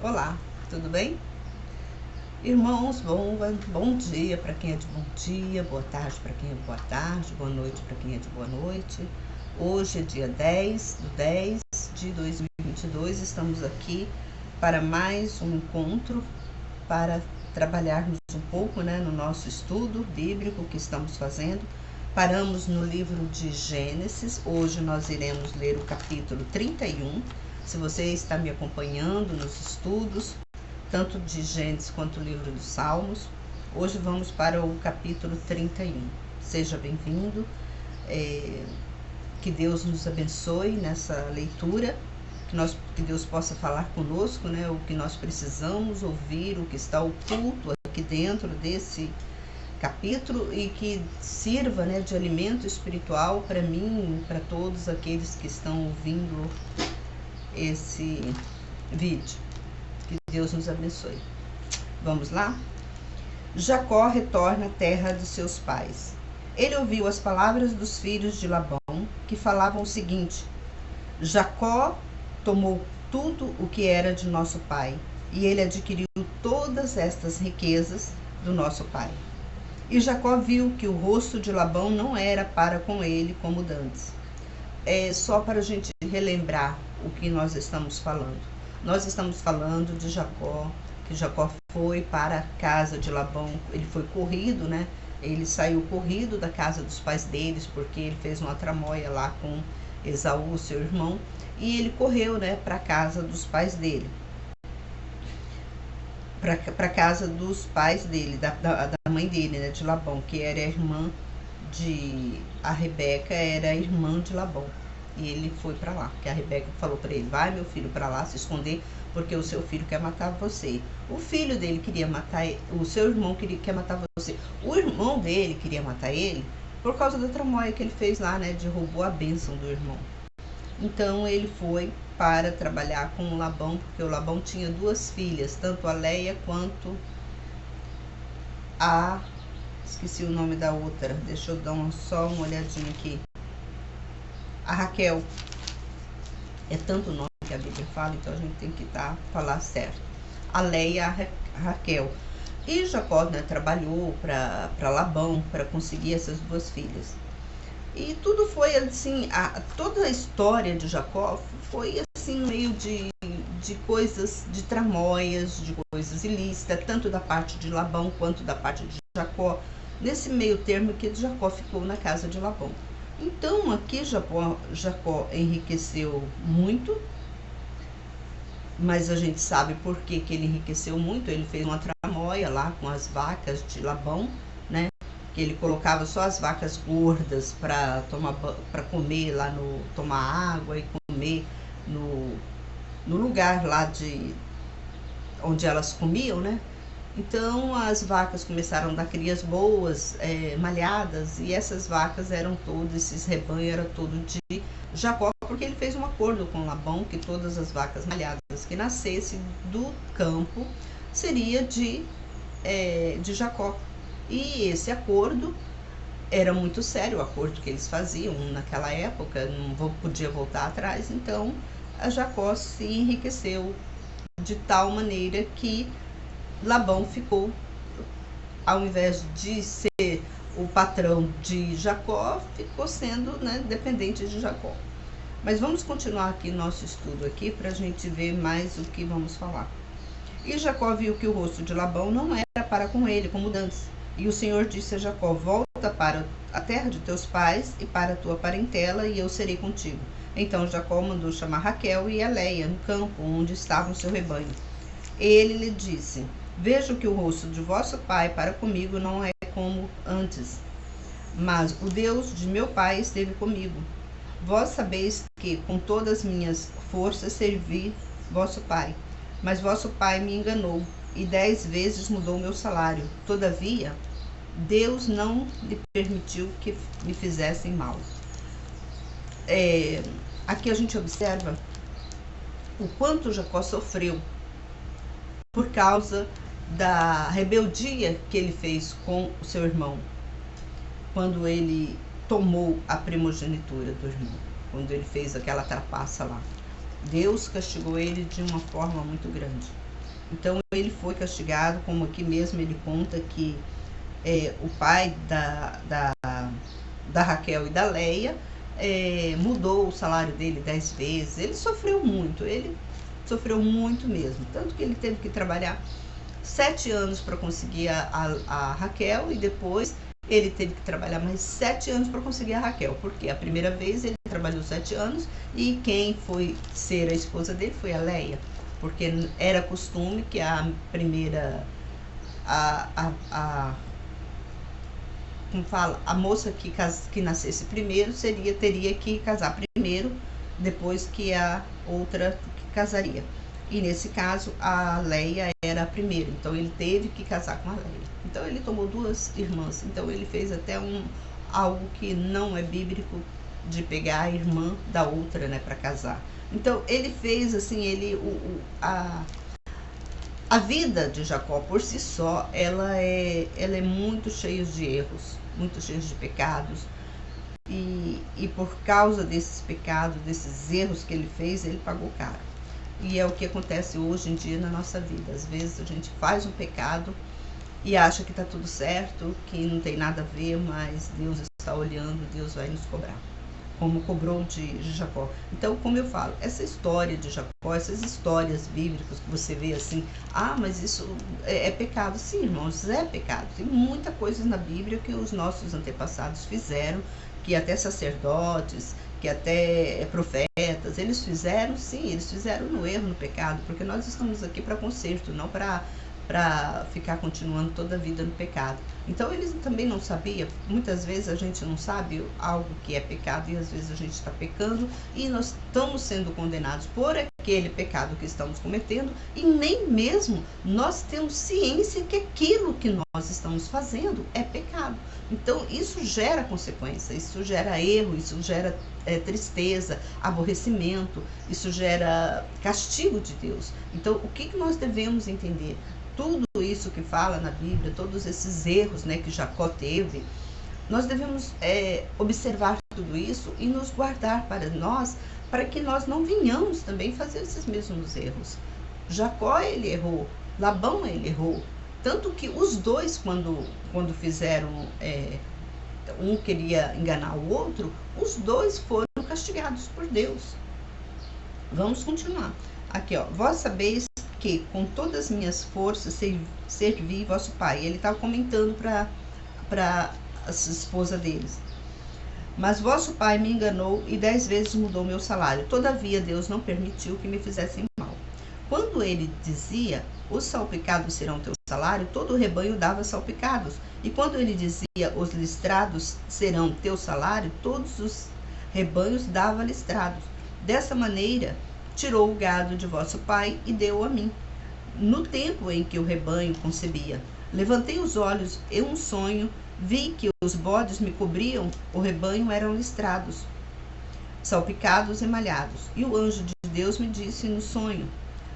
Olá, tudo bem? Irmãos, bom dia para quem é de bom dia, boa tarde para quem é de boa tarde, boa noite para quem é de boa noite. Hoje é dia 10 de 2022, estamos aqui para mais um encontro para trabalharmos um pouco, no nosso estudo bíblico que estamos fazendo. Paramos no livro de Gênesis, hoje nós iremos ler o capítulo 31. Se você está me acompanhando nos estudos, tanto de Gênesis quanto o livro dos Salmos, hoje vamos para o capítulo 31. Seja bem-vindo, que Deus nos abençoe nessa leitura, que Deus possa falar conosco, o que nós precisamos ouvir, o que está oculto aqui dentro desse capítulo e que sirva de alimento espiritual para mim e para todos aqueles que estão ouvindo esse vídeo. Que Deus nos abençoe. Vamos lá? Jacó retorna à terra de seus pais. Ele ouviu as palavras dos filhos de Labão, que falavam o seguinte: Jacó tomou tudo o que era de nosso pai, e ele adquiriu todas estas riquezas do nosso pai. E Jacó viu que o rosto de Labão não era para com ele como dantes. Só para a gente relembrar o que nós estamos falando. Nós estamos falando de Jacó, que Jacó foi para a casa de Labão, ele foi corrido, Ele saiu corrido da casa dos pais deles, porque ele fez uma tramóia lá com Esaú, seu irmão, e ele correu, para a casa dos pais dele. Para a casa dos pais dele, da mãe dele, de Labão, que era a irmã a Rebeca era a irmã de Labão. E ele foi para lá, que a Rebeca falou para ele: vai, meu filho, para lá se esconder, porque o seu filho quer matar você. O filho dele queria matar, o seu irmão quer matar você. O irmão dele queria matar ele por causa da tramóia que ele fez lá, de roubou a bênção do irmão. Então ele foi para trabalhar com o Labão, porque o Labão tinha duas filhas, tanto a Leia quanto a... esqueci o nome da outra, deixa eu dar só uma olhadinha aqui. A Raquel. É tanto nome que a Bíblia fala, então a gente tem que falar certo. A Leia e a Raquel. E Jacó trabalhou para Labão para conseguir essas duas filhas. E tudo foi assim, toda a história de Jacó foi assim, meio de coisas, de tramóias, de coisas ilícitas, tanto da parte de Labão quanto da parte de Jacó, nesse meio termo que Jacó ficou na casa de Labão. Então aqui Jacó enriqueceu muito, mas a gente sabe por que ele enriqueceu muito. Ele fez uma tramóia lá com as vacas de Labão, que ele colocava só as vacas gordas para comer lá tomar água e comer no lugar lá onde elas comiam, Então as vacas começaram a dar crias boas, malhadas, e essas vacas esses rebanhos eram todo de Jacó, porque ele fez um acordo com Labão que todas as vacas malhadas que nascessem do campo seria de Jacó. E esse acordo era muito sério, o acordo que eles faziam naquela época, não podia voltar atrás. Então a Jacó se enriqueceu de tal maneira que Labão ficou, ao invés de ser o patrão de Jacó, ficou sendo dependente de Jacó. Mas vamos continuar aqui nosso estudo aqui para a gente ver mais o que vamos falar. E Jacó viu que o rosto de Labão não era para com ele como dantes. E o Senhor disse a Jacó: volta para a terra de teus pais e para a tua parentela, e eu serei contigo. Então Jacó mandou chamar Raquel e a Leia no campo onde estava o seu rebanho. Ele lhe disse: vejo que o rosto de vosso pai para comigo não é como antes, mas o Deus de meu pai esteve comigo. Vós sabeis que com todas as minhas forças servi vosso pai, mas vosso pai me enganou e 10 vezes mudou meu salário. Todavia, Deus não lhe permitiu que me fizessem mal. Aqui a gente observa o quanto Jacó sofreu por causa da rebeldia que ele fez com o seu irmão, quando ele tomou a primogenitura do irmão, quando ele fez aquela trapaça lá. Deus castigou ele de uma forma muito grande. Então ele foi castigado, como aqui mesmo ele conta que o pai da Raquel e da Leia mudou o salário dele 10 vezes. Ele sofreu muito mesmo. Tanto que ele teve que trabalhar 7 anos para conseguir a Raquel, e depois ele teve que trabalhar mais 7 anos para conseguir a Raquel, porque a primeira vez ele trabalhou 7 anos e quem foi ser a esposa dele foi a Leia, porque era costume que a primeira, como fala, a moça que nascesse primeiro teria que casar primeiro, depois que a outra que casaria. E nesse caso a Leia era a primeira, então ele teve que casar com a Leia. Então ele tomou 2 irmãs, então ele fez até algo que não é bíblico, de pegar a irmã da outra, né, para casar. Então ele fez assim, a vida de Jacó por si só, ela é muito cheia de erros, muito cheia de pecados. E por causa desses pecados, desses erros que ele fez, ele pagou caro. E é o que acontece hoje em dia na nossa vida. Às vezes a gente faz um pecado e acha que está tudo certo, que não tem nada a ver, mas Deus está olhando, Deus vai nos cobrar, como cobrou de Jacó. Então, como eu falo, essa história de Jacó, essas histórias bíblicas que você vê assim, mas isso é pecado. Sim, irmãos, é pecado. Tem muita coisa na Bíblia que os nossos antepassados fizeram, que até sacerdotes, que até profetas, eles fizeram, sim, eles fizeram no erro, no pecado, porque nós estamos aqui para conserto, não para ficar continuando toda a vida no pecado. Então eles também não sabiam, muitas vezes a gente não sabe algo que é pecado e às vezes a gente está pecando e nós estamos sendo condenados por aquele pecado que estamos cometendo e nem mesmo nós temos ciência que aquilo que nós estamos fazendo é pecado. Então isso gera consequência, isso gera erro, isso gera tristeza, aborrecimento, isso gera castigo de Deus. Então o que nós devemos entender? Tudo isso que fala na Bíblia, todos esses erros, né, que Jacó teve, nós devemos observar tudo isso e nos guardar para nós, para que nós não venhamos também fazer esses mesmos erros. Jacó, ele errou, Labão, ele errou, tanto que os dois, quando fizeram, um queria enganar o outro, os dois foram castigados por Deus. Vamos continuar. Aqui, ó, vós sabeis que com todas as minhas forças servi vosso pai. Ele estava comentando para a esposa deles. Mas vosso pai me enganou e 10 vezes mudou meu salário. Todavia Deus não permitiu que me fizessem mal. Quando ele dizia, os salpicados serão teu salário, todo o rebanho dava salpicados. E quando ele dizia, os listrados serão teu salário, todos os rebanhos davam listrados. Dessa maneira tirou o gado de vosso pai e deu a mim. No tempo em que o rebanho concebia, levantei os olhos e um sonho, vi que os bodes me cobriam, o rebanho eram listrados, salpicados e malhados. E o anjo de Deus me disse no sonho,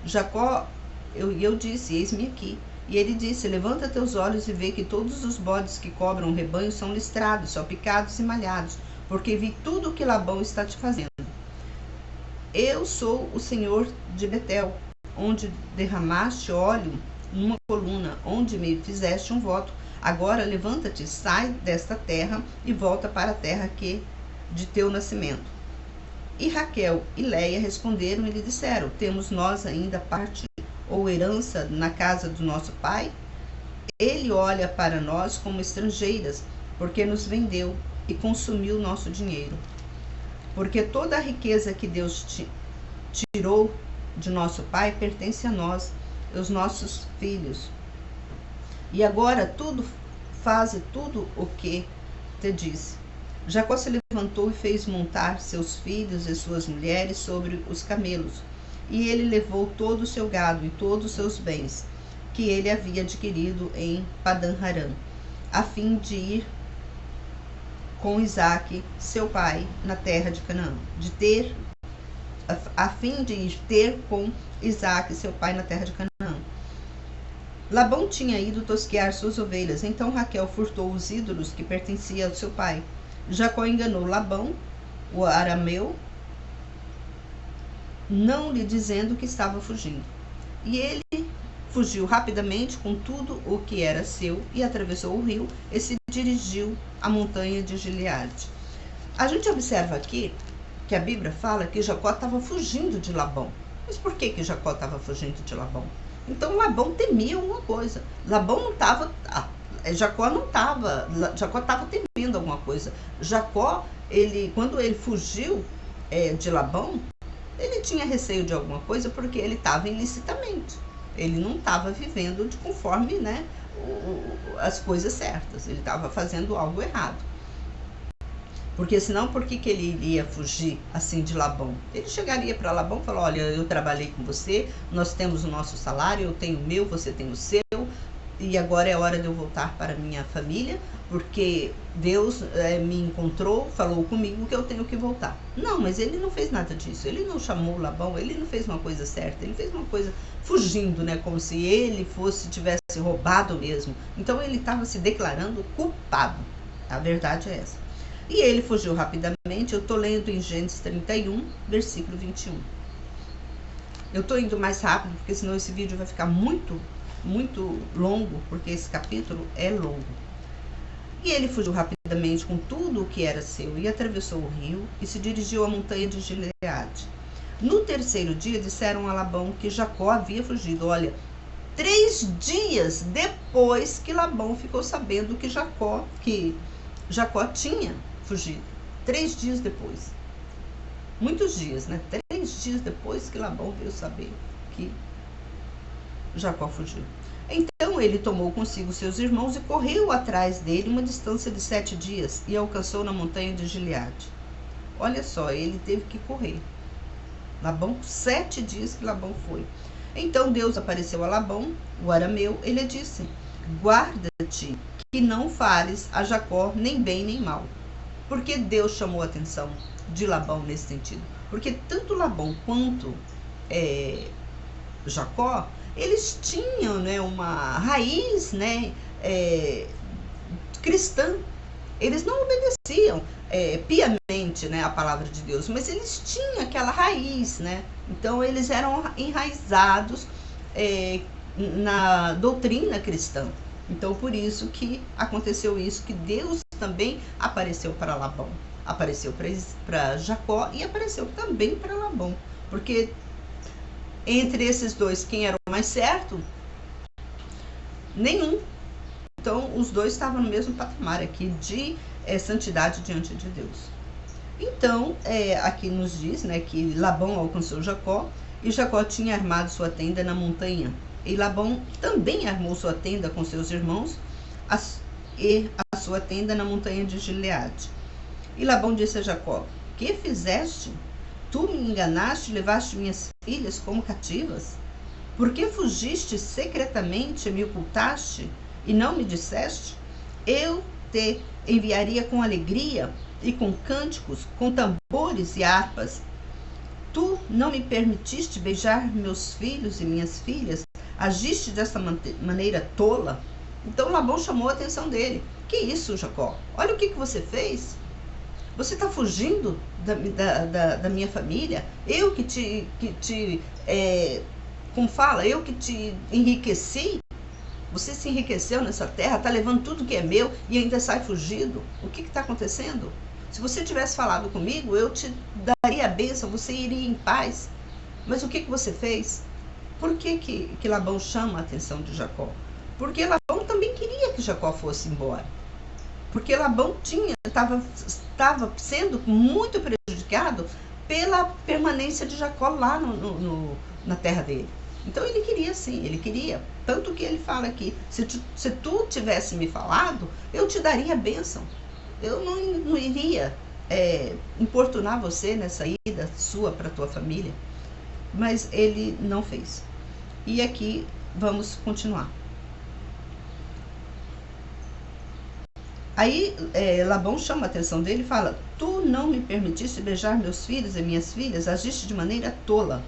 Jacó, eu disse, eis-me aqui. E ele disse, levanta teus olhos e vê que todos os bodes que cobrem o rebanho são listrados, salpicados e malhados, porque vi tudo o que Labão está te fazendo. Eu sou o Senhor de Betel, onde derramaste óleo numa coluna, onde me fizeste um voto. Agora levanta-te, sai desta terra e volta para a terra que de teu nascimento. E Raquel e Leia responderam e lhe disseram, temos nós ainda parte ou herança na casa do nosso pai? Ele olha para nós como estrangeiras, porque nos vendeu e consumiu nosso dinheiro. Porque toda a riqueza que Deus tirou de nosso pai pertence a nós, os nossos filhos. E agora faze tudo o que te disse. Jacó se levantou e fez montar seus filhos e suas mulheres sobre os camelos. E ele levou todo o seu gado e todos os seus bens, que ele havia adquirido em Padan-Aram, a fim de ir com Isaque, seu pai, na terra de Canaã, a fim de ir ter com Isaque, seu pai, na terra de Canaã. Labão tinha ido tosquear suas ovelhas, então Raquel furtou os ídolos que pertenciam ao seu pai. Jacó enganou Labão, o arameu, não lhe dizendo que estava fugindo. E ele fugiu rapidamente com tudo o que era seu e atravessou o rio e se dirigiu à montanha de Gileade. A gente observa aqui que a Bíblia fala que Jacó estava fugindo de Labão. Mas por que Jacó estava fugindo de Labão? Então Labão temia alguma coisa. Labão não estava... Jacó não estava... Jacó estava temendo alguma coisa. Jacó, quando ele fugiu de Labão, ele tinha receio de alguma coisa porque ele estava ilicitamente. Ele não estava vivendo conforme, né, as coisas certas. Ele estava fazendo algo errado. Porque senão, por que ele iria fugir assim de Labão? Ele chegaria para Labão e falou: olha, eu trabalhei com você, nós temos o nosso salário, eu tenho o meu, você tem o seu, e agora é hora de eu voltar para a minha família, porque Deus me encontrou, falou comigo que eu tenho que voltar. Não, mas ele não fez nada disso. Ele não chamou Labão, ele não fez uma coisa certa, ele fez uma coisa fugindo, né, como se ele tivesse roubado mesmo. Então ele estava se declarando culpado. A verdade é essa. E ele fugiu rapidamente. Eu estou lendo em Gênesis 31, versículo 21. Eu estou indo mais rápido, porque senão esse vídeo vai ficar muito longo, porque esse capítulo é longo. E ele fugiu rapidamente com tudo o que era seu e atravessou o rio e se dirigiu à montanha de Gileade. No terceiro dia disseram a Labão que Jacó havia fugido. Olha, 3 dias depois que Labão ficou sabendo que Jacó tinha fugido. 3 dias depois. Muitos dias, né? 3 dias depois que Labão veio saber que Jacó fugiu. Então ele tomou consigo seus irmãos e correu atrás dele uma distância de 7 dias e alcançou na montanha de Gileade. Olha só, ele teve que correr. Labão, 7 dias que Labão foi. Então Deus apareceu a Labão, o arameu, e lhe disse: guarda-te que não fales a Jacó nem bem nem mal. Porque Deus chamou a atenção de Labão nesse sentido? Porque tanto Labão quanto Jacó, eles tinham, né, uma raiz, né, cristã. Eles não obedeciam piamente, né, a palavra de Deus, mas eles tinham aquela raiz, né? Então eles eram enraizados na doutrina cristã. Então por isso que aconteceu isso, que Deus também apareceu para Labão, apareceu para Jacó e apareceu também para Labão, porque entre esses dois, quem era o mais certo? Nenhum. Então, os dois estavam no mesmo patamar aqui de santidade diante de Deus. Então, aqui nos diz, né, que Labão alcançou Jacó e Jacó tinha armado sua tenda na montanha. E Labão também armou sua tenda com seus irmãos e a sua tenda na montanha de Gileade. E Labão disse a Jacó: que fizeste? Tu me enganaste e levaste minhas filhas como cativas? Por que fugiste secretamente e me ocultaste e não me disseste? Eu te enviaria com alegria e com cânticos, com tambores e harpas. Tu não me permitiste beijar meus filhos e minhas filhas, agiste dessa maneira tola. Então Labão chamou a atenção dele. Que isso, Jacó? Olha o que você fez. Você está fugindo da minha família? Eu que como fala, eu que te enriqueci. Você se enriqueceu nessa terra, está levando tudo que é meu e ainda sai fugido. O que está acontecendo? Se você tivesse falado comigo, eu te daria a bênção, você iria em paz. Mas o que você fez? Por que Labão chama a atenção de Jacó? Porque Labão também queria que Jacó fosse embora. Porque Labão estava sendo muito prejudicado pela permanência de Jacó lá na terra dele. Então ele queria sim, ele queria. Tanto que ele fala aqui: se tu tivesse me falado, eu te daria a bênção. Eu não iria importunar você nessa ida sua para a tua família. Mas ele não fez. E aqui vamos continuar. Aí Labão chama a atenção dele e fala: tu não me permitiste beijar meus filhos e minhas filhas, agiste de maneira tola.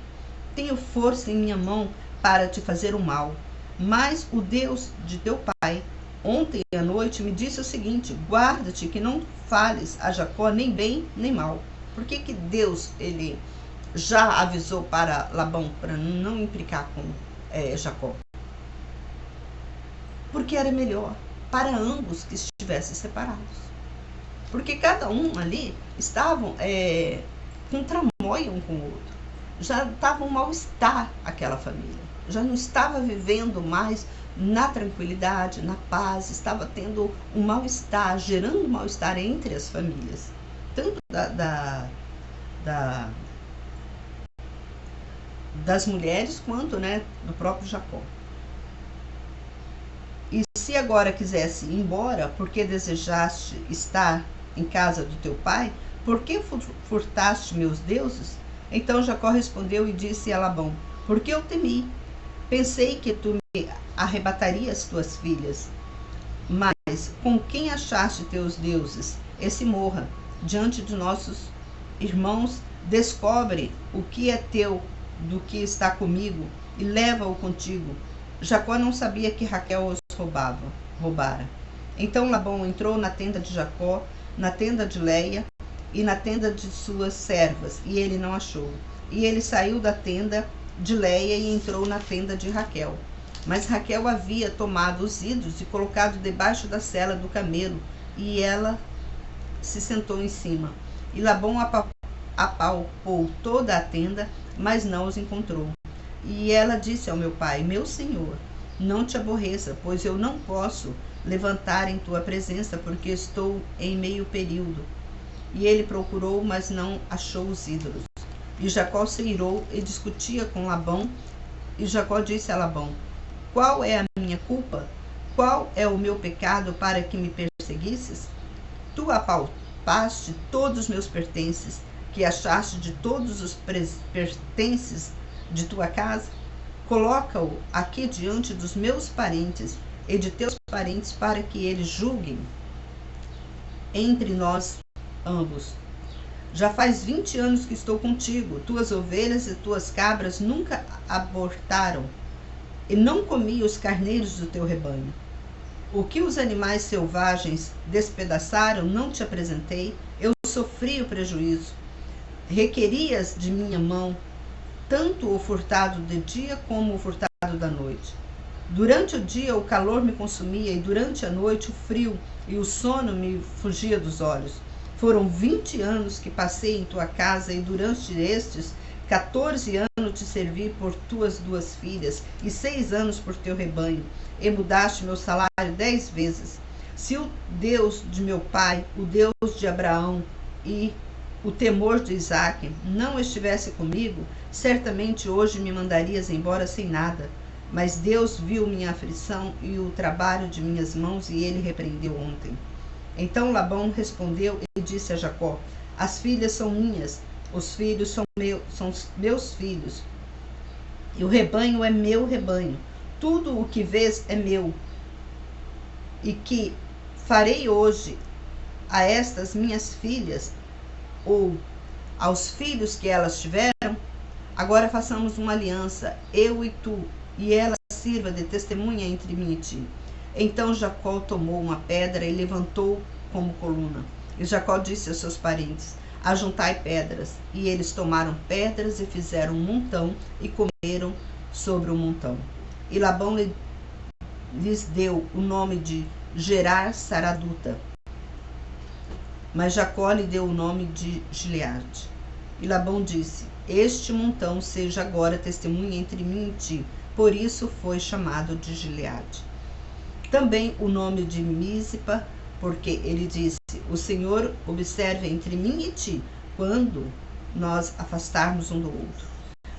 Tenho força em minha mão para te fazer o mal. Mas o Deus de teu pai, ontem à noite, me disse o seguinte: guarda-te que não fales a Jacó nem bem nem mal. Por que Deus ele já avisou para Labão para não implicar com Jacó? porque era melhor para ambos que estivessem separados. Porque cada um ali estavam com tramóia um com o outro. Já estava um mal-estar aquela família. Já não estava vivendo mais na tranquilidade, na paz, estava tendo um mal-estar, gerando mal-estar entre as famílias. Tanto das mulheres quanto, do próprio Jacó. E se agora quisesse ir embora, porque desejaste estar em casa do teu pai, por que furtaste meus deuses? Então Jacó respondeu e disse a Labão: porque eu temi, pensei que tu me arrebatarias tuas filhas. Mas com quem achaste teus deuses? Esse morra diante de nossos irmãos, descobre o que é teu do que está comigo e leva-o contigo. Jacó não sabia que Raquel os roubara. Então Labão entrou na tenda de Jacó, na tenda de Leia e na tenda de suas servas, e ele não achou. E ele saiu da tenda de Leia e entrou na tenda de Raquel. Mas Raquel havia tomado os ídolos e colocado debaixo da sela do camelo, e ela se sentou em cima. E Labão apalpou toda a tenda, mas não os encontrou. E ela disse ao meu pai: meu senhor, não te aborreça, pois eu não posso levantar em tua presença, porque estou em meio período. E ele procurou, mas não achou os ídolos. E Jacó se irou e discutia com Labão. E Jacó disse a Labão: qual é a minha culpa? Qual é o meu pecado para que me perseguisses? Tu apalpaste todos os meus pertences, que achaste de todos os pertences de tua casa? Coloca-o aqui diante dos meus parentes e de teus parentes, para que eles julguem entre nós ambos. Já faz 20 anos que estou contigo, tuas ovelhas e tuas cabras nunca abortaram, e não comi os carneiros do teu rebanho. O que os animais selvagens despedaçaram não te apresentei, eu sofri o prejuízo. Requerias de minha mão tanto o furtado de dia como o furtado da noite. Durante o dia o calor me consumia, e durante a noite o frio e o sono me fugia dos olhos. Foram 20 anos que passei em tua casa, e durante estes 14 anos te servi por tuas 2 filhas, e 6 anos por teu rebanho, e mudaste meu salário 10 vezes. Se o Deus de meu pai, o Deus de Abraão e o temor de Isaque não estivesse comigo, certamente hoje me mandarias embora sem nada. Mas Deus viu minha aflição e o trabalho de minhas mãos, e ele repreendeu ontem. Então Labão respondeu e disse a Jacó: as filhas são minhas, os filhos são meus filhos, e o rebanho é meu rebanho. Tudo o que vês é meu. E que farei hoje a estas minhas filhas, ou aos filhos que elas tiveram? Agora façamos uma aliança, eu e tu, e ela sirva de testemunha entre mim e ti. Então Jacó tomou uma pedra e levantou como coluna. E Jacó disse aos seus parentes: ajuntai pedras. E eles tomaram pedras e fizeram um montão e comeram sobre o montão. E Labão lhes deu o nome de Gerar Saraduta. Mas Jacó lhe deu o nome de Gileade. E Labão disse: este montão seja agora testemunha entre mim e ti. Por isso foi chamado de Gileade. Também o nome de Mispa, porque ele disse: o Senhor observe entre mim e ti, quando nós afastarmos um do outro.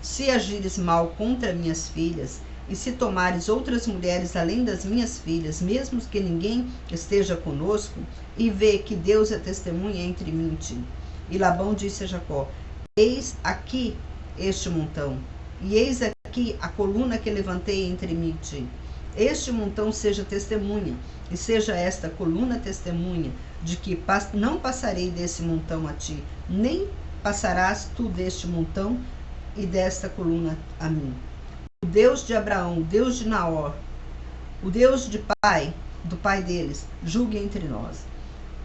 Se agires mal contra minhas filhas, e se tomares outras mulheres além das minhas filhas, mesmo que ninguém esteja conosco, e vê que Deus é testemunha entre mim e ti. E Labão disse a Jacó: eis aqui este montão, e eis aqui a coluna que levantei entre mim e ti. Este montão seja testemunha, e seja esta coluna testemunha, de que não passarei desse montão a ti, nem passarás tu deste montão e desta coluna a mim. O Deus de Abraão, o Deus de Naor, o Deus do pai deles, julgue entre nós.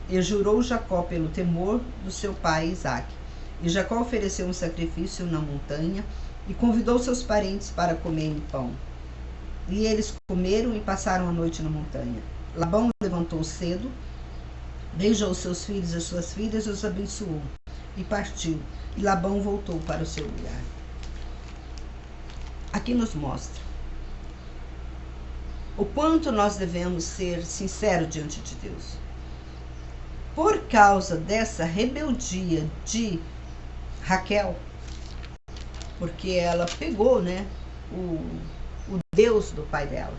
E jurou Jacó pelo temor do seu pai Isaque. E Jacó ofereceu um sacrifício na montanha, e convidou seus parentes para comerem pão. E eles comeram e passaram a noite na montanha. Labão levantou cedo, beijou seus filhos e suas filhas, os abençoou e partiu. E Labão voltou para o seu lugar. Aqui nos mostra o quanto nós devemos ser sinceros diante de Deus. Por causa dessa rebeldia de Raquel, porque ela pegou, né, o Deus do pai dela,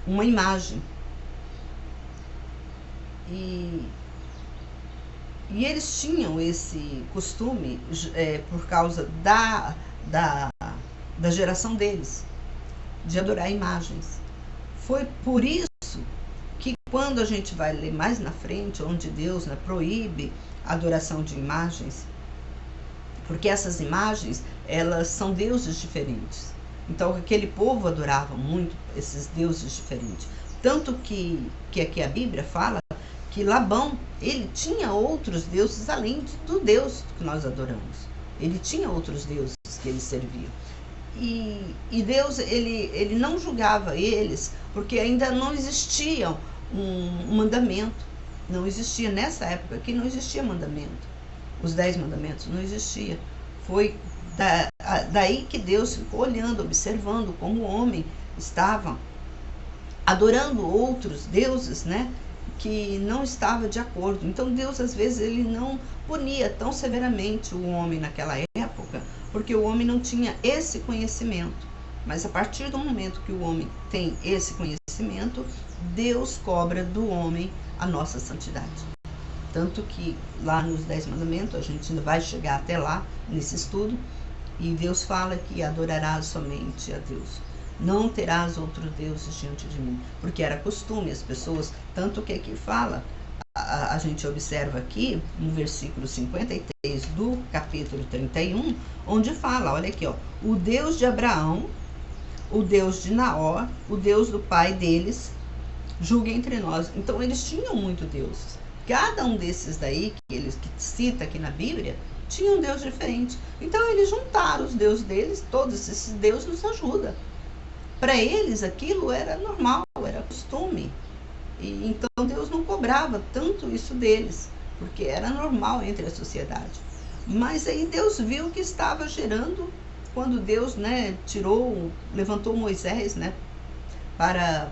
uma imagem, e eles tinham esse costume por causa da geração deles, de adorar imagens. Foi por isso que quando a gente vai ler mais na frente, onde Deus, né, proíbe a adoração de imagens, porque essas imagens, elas são deuses diferentes. Então aquele povo adorava muito esses deuses diferentes. Tanto que aqui a Bíblia fala que Labão, ele tinha outros deuses além do Deus que nós adoramos. Ele tinha outros deuses que ele servia. E Deus, ele não julgava eles, porque ainda não existia um mandamento. Não existia, nessa época que não existia mandamento. Os 10 mandamentos não existia. Foi daí que Deus ficou olhando, observando como o homem estava adorando outros deuses, né, que não estava de acordo. Então Deus, às vezes, ele não punia tão severamente o homem naquela época, porque o homem não tinha esse conhecimento. Mas a partir do momento que o homem tem esse conhecimento, Deus cobra do homem a nossa santidade. Tanto que lá nos 10 mandamentos, a gente ainda vai chegar até lá nesse estudo, e Deus fala que adorarás somente a Deus. Não terás outros deuses diante de mim, porque era costume as pessoas, tanto que aqui fala, a gente observa aqui no versículo 53 do capítulo 31, onde fala, olha aqui, ó, o Deus de Abraão, o Deus de Naor, o Deus do pai deles, julgue entre nós. Então eles tinham muitos deuses. Cada um desses daí, que cita aqui na Bíblia, tinha um Deus diferente. Então eles juntaram os deuses deles, todos esses deuses nos ajudam. Para eles aquilo era normal, era costume. E então Deus não cobrava tanto isso deles, porque era normal entre a sociedade. Mas aí Deus viu que estava gerando, quando Deus, né, levantou Moisés, né, para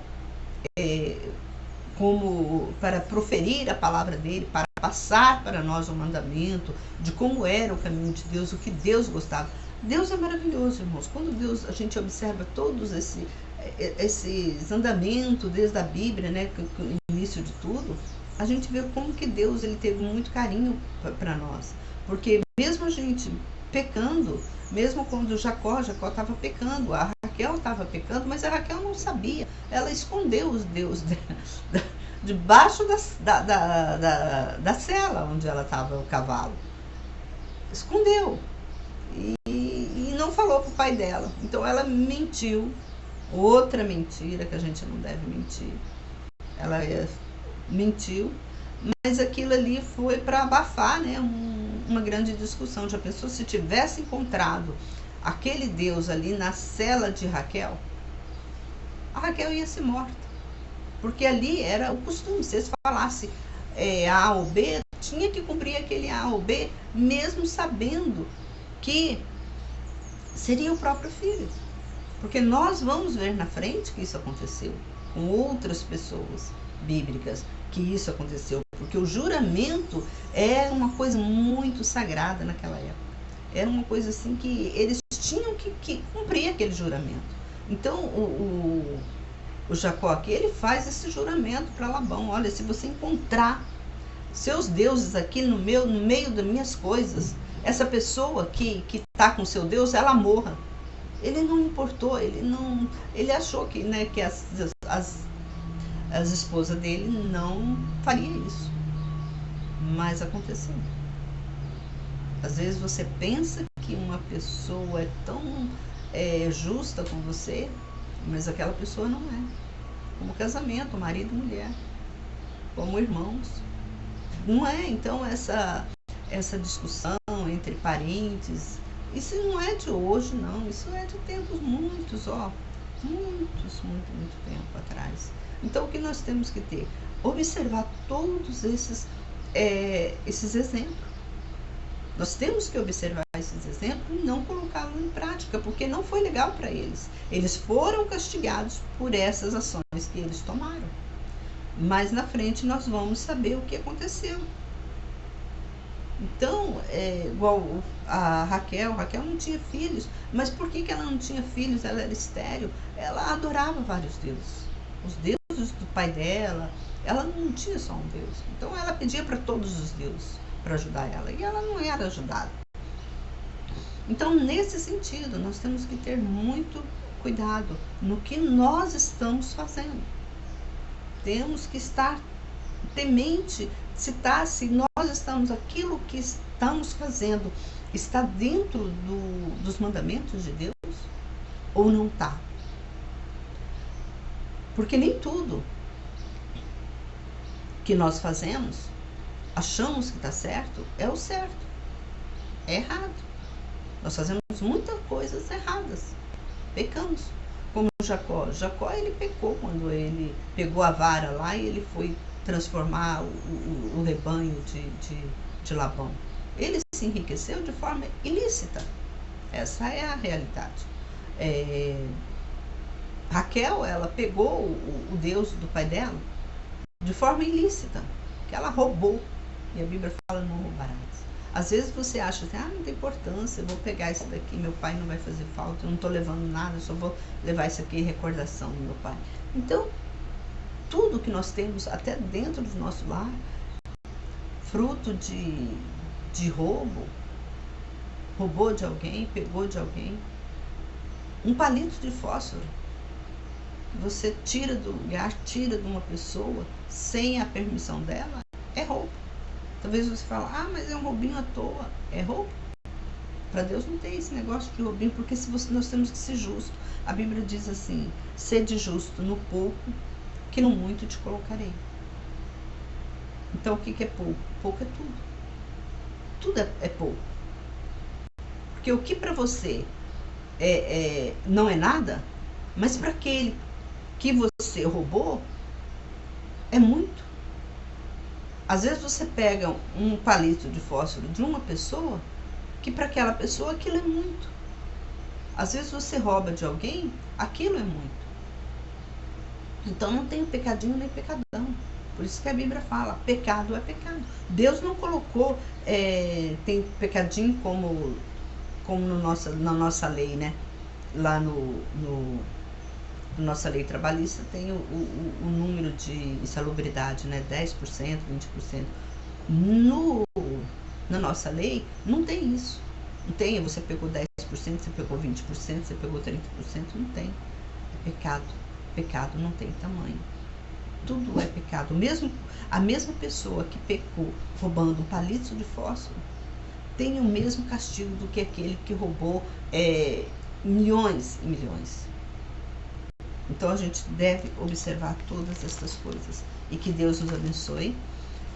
proferir a palavra dele, para passar para nós o mandamento de como era o caminho de Deus, o que Deus gostava. Deus é maravilhoso, irmãos. Quando a gente observa todos esses andamentos desde a Bíblia, né, o início de tudo, a gente vê como que Deus, ele teve muito carinho para nós. Porque mesmo a gente pecando, mesmo quando Jacó estava pecando, a Raquel estava pecando, mas a Raquel não sabia. Ela escondeu os deuses debaixo da cela onde ela estava, o cavalo. Escondeu. E não falou para o pai dela. Então ela mentiu. Outra mentira que a gente não deve mentir. Ela mentiu, mas aquilo ali foi para abafar, né, uma grande discussão. Já pensou se tivesse encontrado aquele Deus ali na cela de Raquel? A Raquel ia ser morta. Porque ali era o costume. Se eles falassem A ou B, tinha que cumprir aquele A ou B, mesmo sabendo que seria o próprio filho. Porque nós vamos ver na frente que isso aconteceu com outras pessoas bíblicas, que isso aconteceu. Porque o juramento era uma coisa muito sagrada naquela época. Era uma coisa assim que eles tinham que cumprir aquele juramento. Então o Jacó aqui, ele faz esse juramento para Labão. Olha, se você encontrar seus deuses aqui no meio das minhas coisas, essa pessoa que está com seu Deus, ela morra. Ele não importou, ele achou que, né, que as esposas dele não faria isso. Mas aconteceu. Às vezes você pensa que uma pessoa é tão justa com você, mas aquela pessoa não é. Como casamento, marido e mulher, como irmãos. Não é, então, essa discussão entre parentes, isso não é de hoje, não. Isso é de tempos muitos, muito tempo atrás. Então, o que nós temos que ter? Observar todos esses exemplos. Nós temos que observar esses exemplos e não colocá-los em prática, porque não foi legal para eles. Eles foram castigados por essas ações que eles tomaram. Mas na frente nós vamos saber o que aconteceu. Então, igual a Raquel não tinha filhos. Mas por que ela não tinha filhos? Ela era estéril. Ela adorava vários deuses. Os deuses do pai dela. Ela não tinha só um Deus. Então ela pedia para todos os deuses para ajudar ela. E ela não era ajudada. Então, nesse sentido, nós temos que ter muito cuidado no que nós estamos fazendo. Temos que estar temente se nós estamos, aquilo que estamos fazendo está dentro dos mandamentos de Deus ou não está. Porque nem tudo que nós fazemos, achamos que está certo, é o certo. É errado. Nós fazemos muitas coisas erradas. Pecamos. Como Jacó. Jacó, ele pecou quando ele pegou a vara lá e ele foi transformar o rebanho de Labão. Ele se enriqueceu de forma ilícita. Essa é a realidade. Raquel, ela pegou o Deus do pai dela de forma ilícita, que ela roubou. E a Bíblia fala, não roubarás. Às vezes você acha assim, não tem importância, eu vou pegar isso daqui, meu pai não vai fazer falta, eu não estou levando nada, eu só vou levar isso aqui em recordação do meu pai. Então, tudo que nós temos, até dentro do nosso lar, fruto de roubo, roubou de alguém, pegou de alguém, um palito de fósforo, você tira do lugar, tira de uma pessoa, sem a permissão dela, é roubo. Talvez você fale, mas é um roubinho à toa. É roubo. Para Deus não tem esse negócio de roubinho, porque nós temos que ser justos. A Bíblia diz assim, sede justo no pouco, que no muito te colocarei. Então o que é pouco? Pouco é tudo. Tudo é pouco. Porque o que para você não é nada, mas para aquele que você roubou, é muito. Às vezes você pega um palito de fósforo de uma pessoa, que para aquela pessoa aquilo é muito. Às vezes você rouba de alguém, aquilo é muito. Então não tem pecadinho nem pecadão. Por isso que a Bíblia fala, pecado é pecado. Deus não colocou, tem pecadinho como na nossa lei, né? Lá na nossa lei trabalhista tem o número de insalubridade, né? 10%, 20%. Na nossa lei não tem isso. Não tem, você pegou 10%, você pegou 20%, você pegou 30%, não tem. É pecado. Pecado não tem tamanho. Tudo é pecado. Mesmo a mesma pessoa que pecou roubando um palito de fósforo tem o mesmo castigo do que aquele que roubou milhões e milhões. Então a gente deve observar todas essas coisas. E que Deus nos abençoe,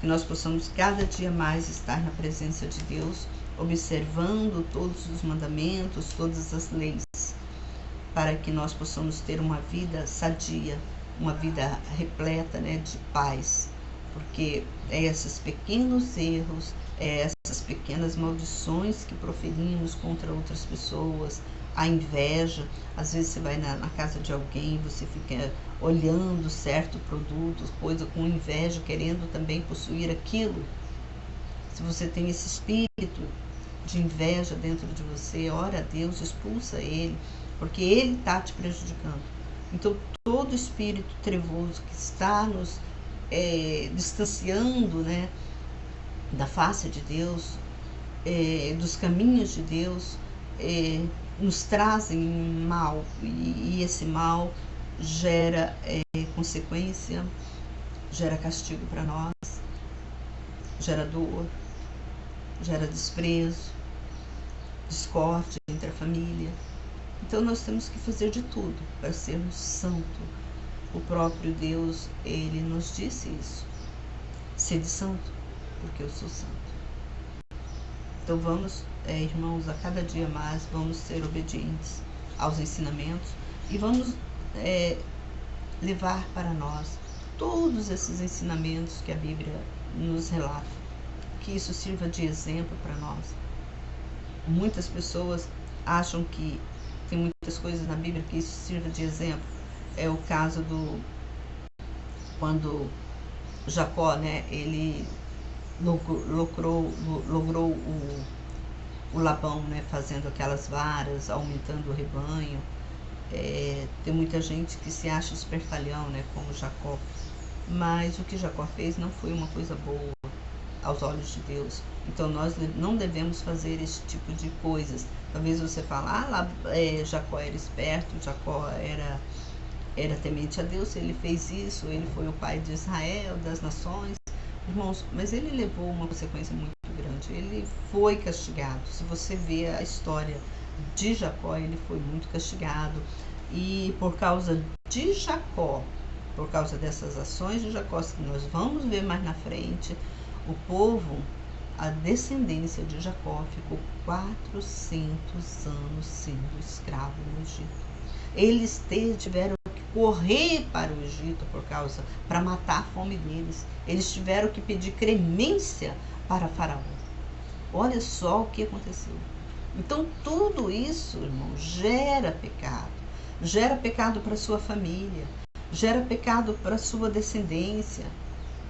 que nós possamos cada dia mais estar na presença de Deus, observando todos os mandamentos, todas as leis, para que nós possamos ter uma vida sadia, uma vida repleta, né, de paz. Porque esses pequenos erros, essas pequenas maldições que proferimos contra outras pessoas, a inveja, às vezes você vai na casa de alguém, você fica olhando certo produto, coisa com inveja, querendo também possuir aquilo. Se você tem esse espírito de inveja dentro de você, ora a Deus, expulsa ele, porque ele está te prejudicando. Então, todo espírito trevoso que está nos distanciando, né, da face de Deus, dos caminhos de Deus, nos trazem mal, e esse mal gera consequência, gera castigo para nós, gera dor, gera desprezo, discórdia entre a família. Então nós temos que fazer de tudo para sermos santos. O próprio Deus, ele nos disse isso. Sede santo, porque eu sou santo. Então vamos, irmãos, a cada dia mais vamos ser obedientes aos ensinamentos e vamos levar para nós todos esses ensinamentos que a Bíblia nos relata, que isso sirva de exemplo para nós. Muitas pessoas acham que tem muitas coisas na Bíblia que isso sirva de exemplo. É o caso quando Jacó, né, ele logrou o Labão, né, fazendo aquelas varas, aumentando o rebanho. Tem muita gente que se acha espertalhão, né, como Jacó, mas o que Jacó fez não foi uma coisa boa aos olhos de Deus. Então nós não devemos fazer esse tipo de coisas. Talvez você fale, Jacó era esperto, Jacó era temente a Deus, ele fez isso, ele foi o pai de Israel, das nações. Irmãos, mas ele levou uma consequência muito grande, ele foi castigado. Se você vê a história de Jacó, ele foi muito castigado, e por causa de Jacó, por causa dessas ações de Jacó, que nós vamos ver mais na frente, o povo, a descendência de Jacó, ficou 400 anos sendo escravo no Egito. Eles tiveram que correr para o Egito para matar a fome deles. Eles tiveram que pedir clemência para Faraó. Olha só o que aconteceu. Então tudo isso, irmão, gera pecado para sua família, gera pecado para sua descendência.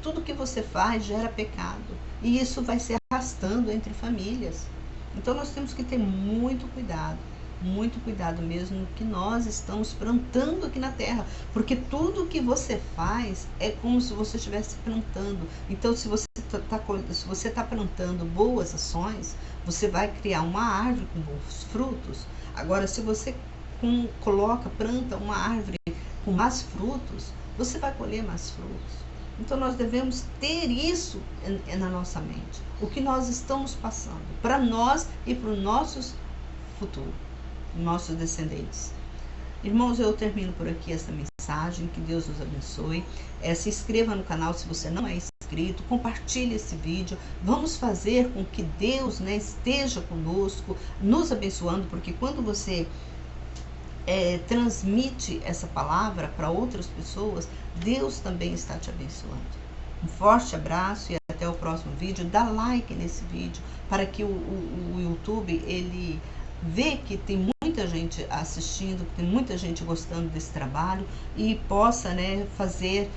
Tudo que você faz gera pecado, e isso vai se arrastando entre famílias. Então nós temos que ter muito cuidado mesmo no que nós estamos plantando aqui na terra, porque tudo que você faz é como se você estivesse plantando. Então se você está plantando boas ações, você vai criar uma árvore com bons frutos. Agora, se você planta uma árvore com más frutos, você vai colher más frutos. Então nós devemos ter isso na nossa mente, o que nós estamos passando para nós e para os nossos futuros, nossos descendentes. Irmãos, eu termino por aqui essa mensagem, que Deus nos abençoe. Se inscreva no canal se você não é inscrito, compartilhe esse vídeo. Vamos fazer com que Deus, né, esteja conosco, nos abençoando, porque quando você transmite essa palavra para outras pessoas, Deus também está te abençoando. Um forte abraço e até o próximo vídeo. Dá like nesse vídeo para que o YouTube ele vê que tem muita gente assistindo, que tem muita gente gostando desse trabalho, e possa, né, fazer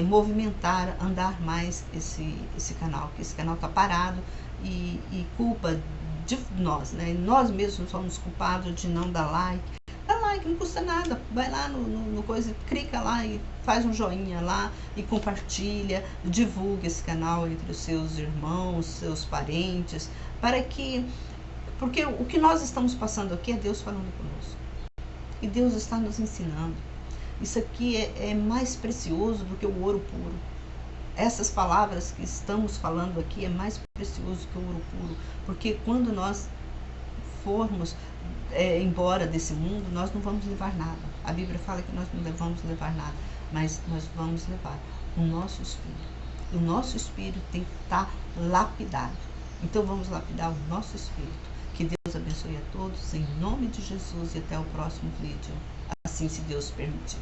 movimentar, andar mais esse canal, que esse canal está parado, e culpa de nós, né? Nós mesmos somos culpados de não dar like. Não custa nada, vai lá no coisa, clica lá e faz um joinha lá e compartilha, divulga esse canal entre os seus irmãos, seus parentes, porque o que nós estamos passando aqui é Deus falando conosco, e Deus está nos ensinando. Isso aqui é mais precioso do que o ouro puro. Essas palavras que estamos falando aqui é mais precioso que o ouro puro, porque quando nós formos embora desse mundo, nós não vamos levar nada. A Bíblia fala que nós não vamos levar nada, mas nós vamos levar o nosso espírito. O nosso espírito tem que estar lapidado. Então vamos lapidar o nosso espírito. Que Deus abençoe a todos, em nome de Jesus, e até o próximo vídeo, assim se Deus permitir.